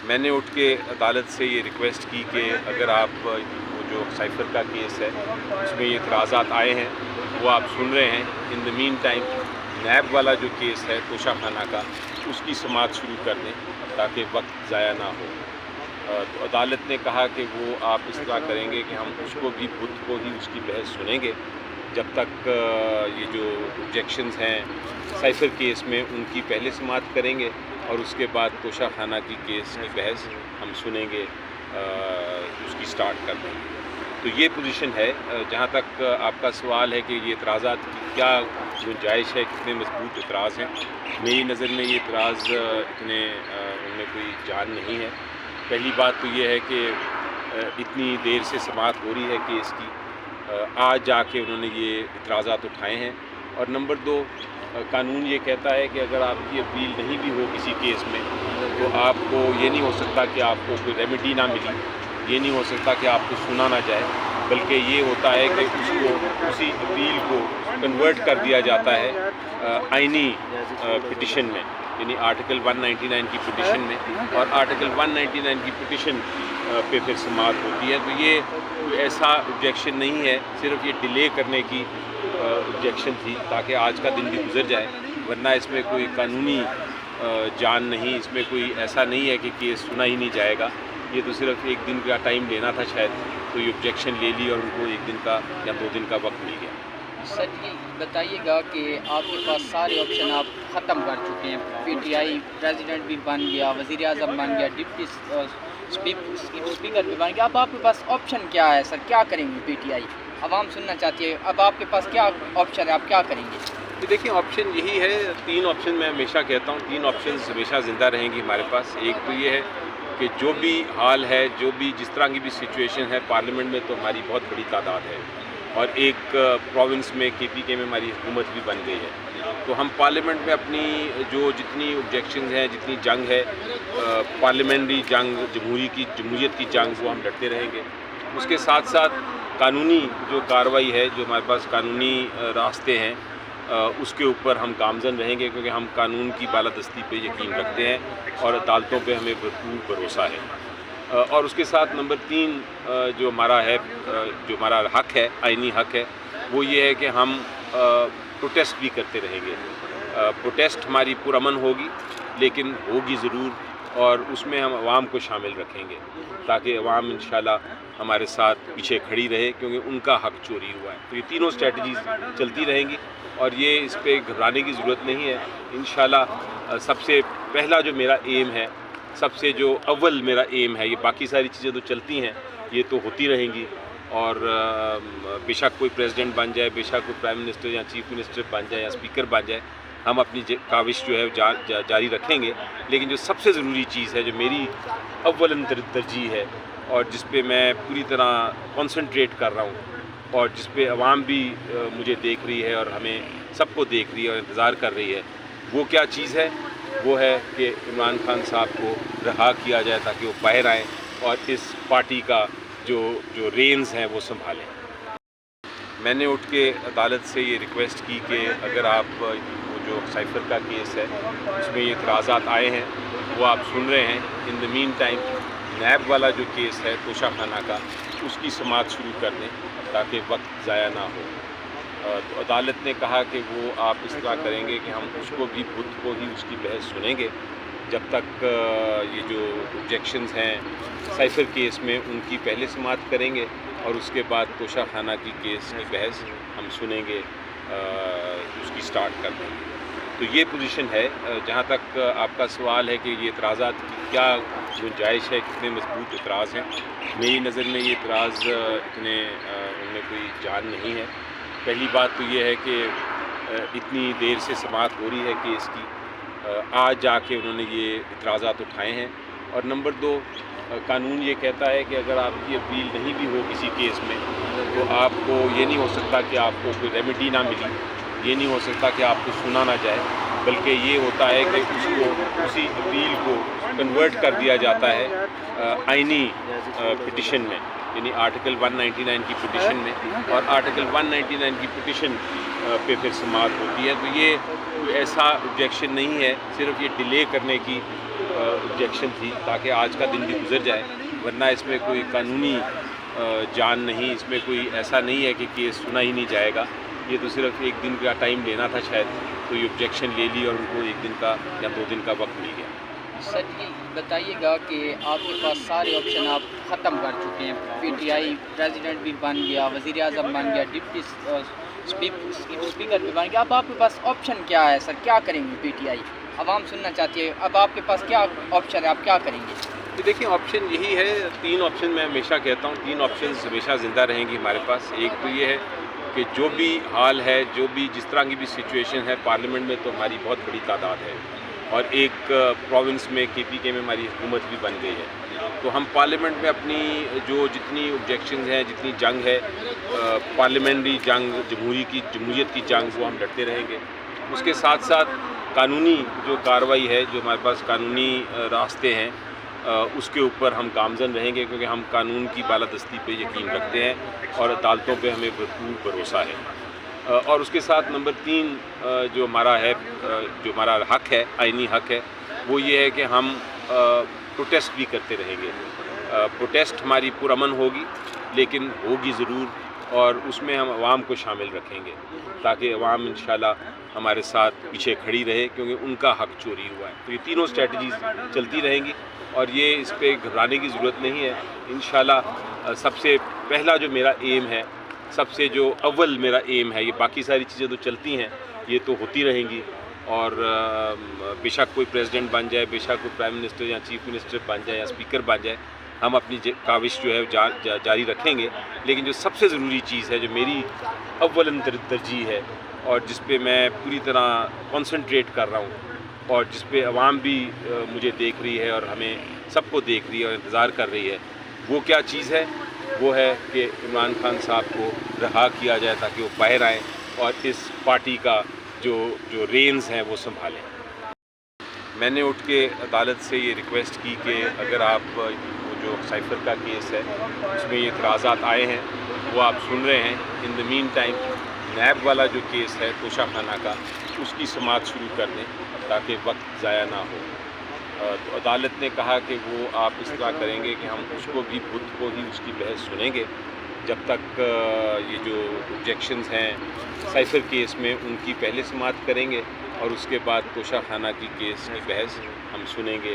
मैंने उठ के अदालत से ये रिक्वेस्ट की कि अगर आप वो जो साइफर का केस है उसमें ये इतराज़ात आए हैं वो आप सुन रहे हैं, इन द मीन टाइम नैब वाला जो केस है तोशा खाना का उसकी समाअत शुरू कर दें ताकि वक्त ज़ाया ना हो। तो अदालत ने कहा कि वो आप इस तरह करेंगे कि हम उसको भी बुध को ही उसकी बहस सुनेंगे जब तक ये जो ऑब्जेक्शंस हैं साइफर केस में उनकी पहले समाअत करेंगे और उसके बाद तोशा खाना की केस की बहस हम सुनेंगे, उसकी स्टार्ट कर देंगे। तो ये पोजीशन है। जहाँ तक आपका सवाल है कि ये इतराज़ात की क्या गुंजाइश है, कितने मजबूत इतराज़ हैं, मेरी नज़र में ये इतराज़ इतने उनमें कोई जान नहीं है। पहली बात तो ये है कि इतनी देर से समाअत हो रही है केस की, आज जाके उन्होंने ये इतराज़ात उठाए हैं। और नंबर दो, कानून ये कहता है कि अगर आपकी अपील नहीं भी हो किसी केस में तो आपको ये नहीं हो सकता कि आपको कोई रेमेडी ना मिली, ये नहीं हो सकता कि आपको सुना ना जाए, बल्कि ये होता है कि उसको उसी अपील को कन्वर्ट कर दिया जाता है आइनी पिटिशन में, यानी आर्टिकल 199 की पिटिशन में, और आर्टिकल 199 की पिटिशन पे फिर समाअत होती है। तो ये कोई ऐसा ऑब्जेक्शन नहीं है, सिर्फ ये डिले करने की ऑब्जेक्शन थी ताकि आज का दिन भी गुजर जाए, वरना इसमें कोई कानूनी जान नहीं, इसमें कोई ऐसा नहीं है कि केस सुना ही नहीं जाएगा। ये तो सिर्फ एक दिन का टाइम लेना था शायद, तो ये ऑब्जेक्शन ले ली और उनको एक दिन का या 2 दिन का वक्त मिल गया। सर ये बताइएगा कि आपके पास सारे ऑप्शन आप ख़त्म कर चुके हैं, पीटीआई प्रेसिडेंट भी बन गया, वज़ीर आज़म बन गया, डिप्टी स्पीकर भी बन गया, अब आपके पास ऑप्शन क्या है सर? क्या करेंगे पीटीआई? आवाम सुनना चाहती है, अब आपके पास क्या ऑप्शन है, आप क्या करेंगे? तो देखिए, ऑप्शन यही है, 3 ऑप्शन मैं हमेशा कहता हूँ, 3 ऑप्शन हमेशा ज़िंदा रहेंगी हमारे पास। एक तो ये है कि जो भी हाल है, जो भी जिस तरह की भी सिचुएशन है, पार्लियामेंट में तो हमारी बहुत बड़ी तादाद है और एक प्रोविंस में KPK में हमारी हुकूमत भी बन गई है। तो हम पार्लियामेंट में अपनी जो जितनी ऑब्जेक्शंस हैं, जितनी जंग है, पार्लियामेंट्री जंग, जमहूरियत की जंग, वो हम लड़ते रहेंगे। उसके साथ साथ कानूनी जो कार्रवाई है, जो हमारे पास कानूनी रास्ते हैं, उसके ऊपर हम गामजन रहेंगे, क्योंकि हम कानून की बालादस्ती पे यकीन रखते हैं और अदालतों पे हमें भरपूर भरोसा है। और उसके साथ नंबर 3 जो हमारा है, जो हमारा हक है, आइनी हक है, वो ये है कि हम प्रोटेस्ट भी करते रहेंगे। प्रोटेस्ट हमारी पुरअमन होगी, लेकिन होगी ज़रूर, और उसमें हम आवाम को शामिल रखेंगे ताकि आवाम इंशाल्लाह हमारे साथ पीछे खड़ी रहे, क्योंकि उनका हक चोरी हुआ है। तो ये तीनों स्ट्रेटजीज़ चलती रहेंगी और ये इस पे घबराने की ज़रूरत नहीं है। इंशाल्लाह सबसे पहला जो मेरा एम है, सबसे जो अव्वल मेरा एम है, ये बाकी सारी चीज़ें तो चलती हैं, ये तो होती रहेंगी, और बेशक कोई प्रेसिडेंट बन जाए, बेशक कोई प्राइम मिनिस्टर या चीफ मिनिस्टर बन जाए या स्पीकर बन जाए, हम अपनी काविश जो है जारी रखेंगे। लेकिन जो सबसे ज़रूरी चीज़ है, जो मेरी अव्वलन तरजीह है और जिस पे मैं पूरी तरह कंसंट्रेट कर रहा हूँ और जिस पे अवाम भी मुझे देख रही है और हमें सबको देख रही है और इंतज़ार कर रही है, वो क्या चीज़ है? वो है कि इमरान खान साहब को रहा किया जाए ताकि वो बाहर आएँ और इस पार्टी का जो रेंस हैं वो संभालें। मैंने उठ के अदालत से ये रिक्वेस्ट की कि अगर आप वो जो साइफर का केस है उसमें ये इतराज़ात आए हैं वो आप सुन रहे हैं, इन द मीन टाइम नैब वाला जो केस है तोशा खाना का, उसकी समाअत शुरू कर दें ताकि वक्त ज़ाया ना हो। तो अदालत ने कहा कि वो आप इस तरह करेंगे कि हम उसको भी बुध को ही उसकी बहस सुनेंगे जब तक ये जो ऑब्जेक्शंस हैं साइफर केस में उनकी पहले समाअत करेंगे और उसके बाद तोशा खाना की केस की बहस हम सुनेंगे, उसकी स्टार्ट कर देंगे। तो ये पोजीशन है। जहाँ तक आपका सवाल है कि ये इतराज़ात की क्या गुंजाइश है, कितने मजबूत इतराज़ हैं, मेरी नज़र में ये इतराज़ इतने उनमें कोई जान नहीं है। पहली बात तो ये है कि इतनी देर से समाअत हो रही है केस की, आज जाके उन्होंने ये इतराज़ात उठाए हैं। और नंबर 2, कानून ये कहता है कि अगर आपकी अपील नहीं भी हो किसी केस में तो आपको ये नहीं हो सकता कि आपको कोई रेमेडी ना मिली, ये नहीं हो सकता कि आपको सुना ना जाए, बल्कि ये होता है कि उसको उसी अपील को कन्वर्ट कर दिया जाता है आइनी पिटिशन में, यानी आर्टिकल 199 की पिटिशन में, और आर्टिकल 199 की पिटिशन पे फिर समाअत होती है। तो ये कोई ऐसा ऑब्जेक्शन नहीं है, सिर्फ ये डिले करने की ऑब्जेक्शन थी ताकि आज का दिन भी गुजर जाए, वरना इसमें कोई कानूनी जान नहीं, इसमें कोई ऐसा नहीं है कि केस सुना ही नहीं जाएगा। ये तो सिर्फ एक दिन का टाइम लेना था शायद, तो ये ऑब्जेक्शन ले ली और उनको एक दिन का या 2 दिन का वक्त मिल गया। सर ये बताइएगा कि आपके पास सारे ऑप्शन आप ख़त्म कर चुके हैं, पीटीआई प्रेसिडेंट भी बन गया, वज़ीर आज़म बन गया, डिप्टी स्पीकर भी बन गया, अब आपके पास ऑप्शन क्या है सर, क्या करेंगे पीटीआई? आवाम सुनना चाहती है, अब आपके पास क्या ऑप्शन है, आप क्या करेंगे? तो देखिए, ऑप्शन यही है, 3 ऑप्शन मैं हमेशा कहता हूँ, 3 ऑप्शन हमेशा ज़िंदा रहेंगी हमारे पास। एक तो ये है कि जो भी हाल है, जो भी जिस तरह की भी सिचुएशन है, पार्लियामेंट में तो हमारी बहुत बड़ी तादाद है, और एक प्रोविंस में KPK में हमारी हुकूमत भी बन गई है। तो हम पार्लियामेंट में अपनी जो जितनी ऑब्जेक्शंस हैं, जितनी जंग है, पार्लियामेंट्री जंग, जमहूरियत की जंग, वो हम लड़ते रहेंगे। उसके साथ साथ कानूनी जो कार्रवाई है, जो हमारे पास कानूनी रास्ते हैं, उसके ऊपर हम गामजन रहेंगे, क्योंकि हम कानून की बालादस्ती पे यकीन रखते हैं और अदालतों पे हमें भरपूर भरोसा है। और उसके साथ नंबर 3 जो हमारा है, जो हमारा हक है, आइनी हक है, वो ये है कि हम प्रोटेस्ट भी करते रहेंगे। प्रोटेस्ट हमारी पुरअमन होगी, लेकिन होगी ज़रूर, और उसमें हम आवाम को शामिल रखेंगे ताकि आवाम इंशाल्लाह हमारे साथ पीछे खड़ी रहे, क्योंकि उनका हक चोरी हुआ है। तो ये तीनों स्ट्रेटजीज़ चलती रहेंगी और ये इस पे घबराने की ज़रूरत नहीं है। इंशाल्लाह सबसे पहला जो मेरा एम है, सबसे जो अव्वल मेरा एम है, ये बाकी सारी चीज़ें तो चलती हैं, ये तो होती रहेंगी, और बेशक कोई प्रेसिडेंट बन जाए, बेशक कोई प्राइम मिनिस्टर या चीफ मिनिस्टर बन जाए या स्पीकर बन जाए, हम अपनी काविश जो है जारी रखेंगे। लेकिन जो सबसे ज़रूरी चीज़ है, जो मेरी अव्वलन तरजीह है और जिस पे मैं पूरी तरह कंसंट्रेट कर रहा हूँ, और जिस पे अवाम भी मुझे देख रही है और हमें सबको देख रही है और इंतज़ार कर रही है, वो क्या चीज़ है? वो है कि इमरान खान साहब को रहा किया जाए ताकि वो बाहर आएँ और इस पार्टी का जो रेंस हैं वो संभालें। मैंने उठ के अदालत से ये रिक्वेस्ट की कि अगर आप जो साइफर का केस है, उसमें ये इतराज़ात आए हैं, वो आप सुन रहे हैं, इन द मीन टाइम नैब वाला जो केस है तोशा खाना का, उसकी समाअत शुरू कर दें ताकि वक्त ज़ाया ना हो। तो अदालत ने कहा कि वो आप इस तरह करेंगे कि हम उसको भी, बुध को ही उसकी बहस सुनेंगे, जब तक ये जो ऑब्जेक्शंस हैं साइफर केस में, उनकी पहले समाअत करेंगे, और उसके बाद तोशा खाना की केस की बहस हम सुनेंगे,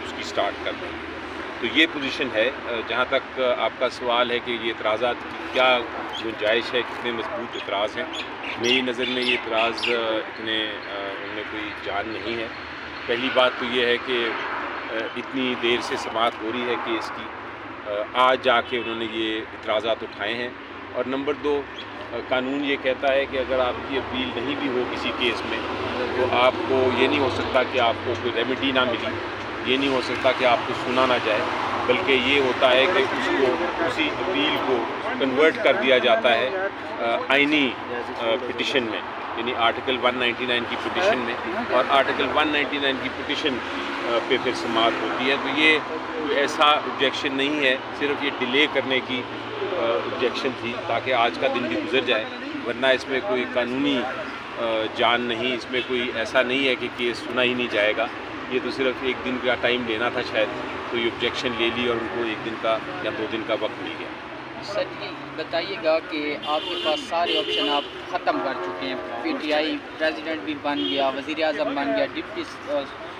उसकी स्टार्ट कर देंगे। तो ये पोजीशन है। जहाँ तक आपका सवाल है कि ये इतराज़ात की क्या गुंजाइश है, कितने मजबूत इतराज़ हैं, मेरी नज़र में ये इतराज़ इतने उनमें कोई जान नहीं है। पहली बात तो ये है कि इतनी देर से समाअत हो रही है केस की, आज जाके उन्होंने ये इतराज़ात उठाए हैं। और नंबर 2, कानून ये कहता है कि अगर आपकी अपील नहीं भी हो किसी केस में, तो आपको ये नहीं हो सकता कि आपको कोई रेमेडी ना मिली, ये नहीं हो सकता कि आपको सुना ना जाए, बल्कि ये होता है कि उसी अपील को कन्वर्ट कर दिया जाता है आइनी पिटिशन में, यानी आर्टिकल 199 की पिटिशन में, और आर्टिकल 199 की पिटिशन पे फिर समाअत होती है। तो ये कोई ऐसा ऑब्जेक्शन नहीं है, सिर्फ ये डिले करने की ऑब्जेक्शन थी ताकि आज का दिन भी गुजर जाए, वरना इसमें कोई कानूनी जान नहीं, इसमें कोई ऐसा नहीं है कि केस सुना ही नहीं जाएगा। ये तो सिर्फ एक दिन का टाइम लेना था शायद, तो ये ऑब्जेक्शन ले ली और उनको एक दिन का या 2 दिन का वक्त मिल गया। सर ये बताइएगा कि आपके पास सारे ऑप्शन आप ख़त्म कर चुके हैं, पीटीआई प्रेसिडेंट भी बन गया, वज़ीर आज़म बन गया, डिप्टी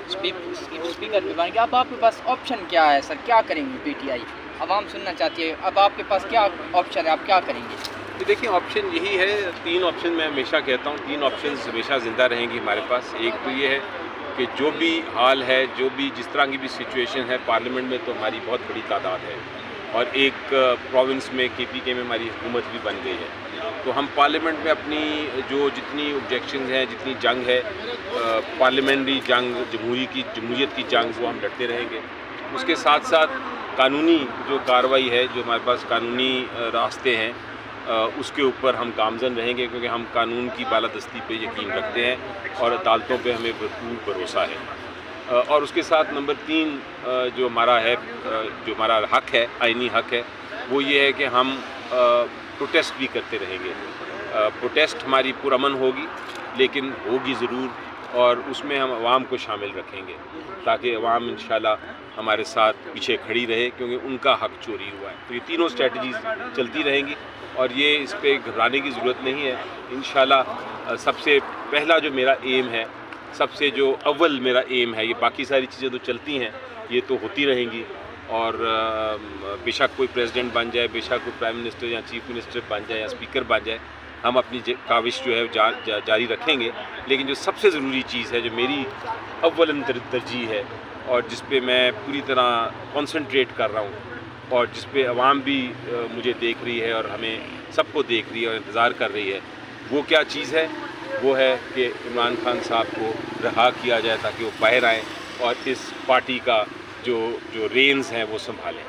स्पीकर भी बन गया, अब आपके पास ऑप्शन क्या है सर, क्या करेंगे पीटीआई? आवाम सुनना चाहती है, अब आपके पास क्या ऑप्शन है, आप क्या करेंगे? तो देखिए, ऑप्शन यही है, 3 ऑप्शन मैं हमेशा कहता हूँ, 3 ऑप्शन हमेशा ज़िंदा रहेंगी हमारे पास। एक तो ये है कि जो भी हाल है, जो भी जिस तरह की भी सिचुएशन है, पार्लियामेंट में तो हमारी बहुत बड़ी तादाद है, और एक प्रोविंस में KPK में हमारी हुकूमत भी बन गई है। तो हम पार्लियामेंट में अपनी जो जितनी ऑब्जेक्शंस हैं, जितनी जंग है, पार्लियामेंट्री जंग, जमहूरियत की जंग, वो हम लड़ते रहेंगे। उसके साथ साथ कानूनी जो कार्रवाई है, जो हमारे पास कानूनी रास्ते हैं, उसके ऊपर हम गामजन रहेंगे, क्योंकि हम कानून की बालादस्ती पे यकीन रखते हैं और अदालतों पे हमें भरपूर भरोसा है। اور اس کے ساتھ نمبر 3 جو ہمارا ہے، جو ہمارا حق ہے، آئینی حق ہے، وہ یہ ہے کہ ہم پروٹیسٹ بھی کرتے رہیں گے. پروٹیسٹ ہماری پرامن ہوگی، لیکن ہوگی ضرور، اور اس میں ہم عوام کو شامل رکھیں گے تاکہ عوام انشاءاللہ ہمارے ساتھ پیچھے کھڑی رہے، کیونکہ ان کا حق چوری ہوا ہے. تو یہ تینوں اسٹریٹجیز چلتی رہیں گی، اور یہ اس پہ گھبرانے کی ضرورت نہیں ہے. انشاءاللہ سب سے پہلا جو میرا ایم ہے، سب سے جو اول میرا ایم ہے، یہ باقی ساری چیزیں تو چلتی ہیں، یہ تو ہوتی رہیں گی، اور بے شک کوئی پریزیڈنٹ بن جائے، بے شک کوئی پرائم منسٹر یا چیف منسٹر بن جائے یا اسپیکر بن جائے، ہم اپنی کاوش جو ہے جاری رکھیں گے. لیکن جو سب سے ضروری چیز ہے، جو میری اول ترجیح ہے، اور جس پہ میں پوری طرح کنسنٹریٹ کر رہا ہوں، اور جس پہ عوام بھی مجھے دیکھ رہی ہے اور ہمیں سب کو دیکھ رہی ہے اور انتظار کر رہی ہے، وہ کیا چیز ہے؟ وہ ہے کہ عمران خان صاحب کو رہا کیا جائے تاکہ وہ باہر آئیں اور اس پارٹی کا جو رینز ہیں وہ سنبھالیں.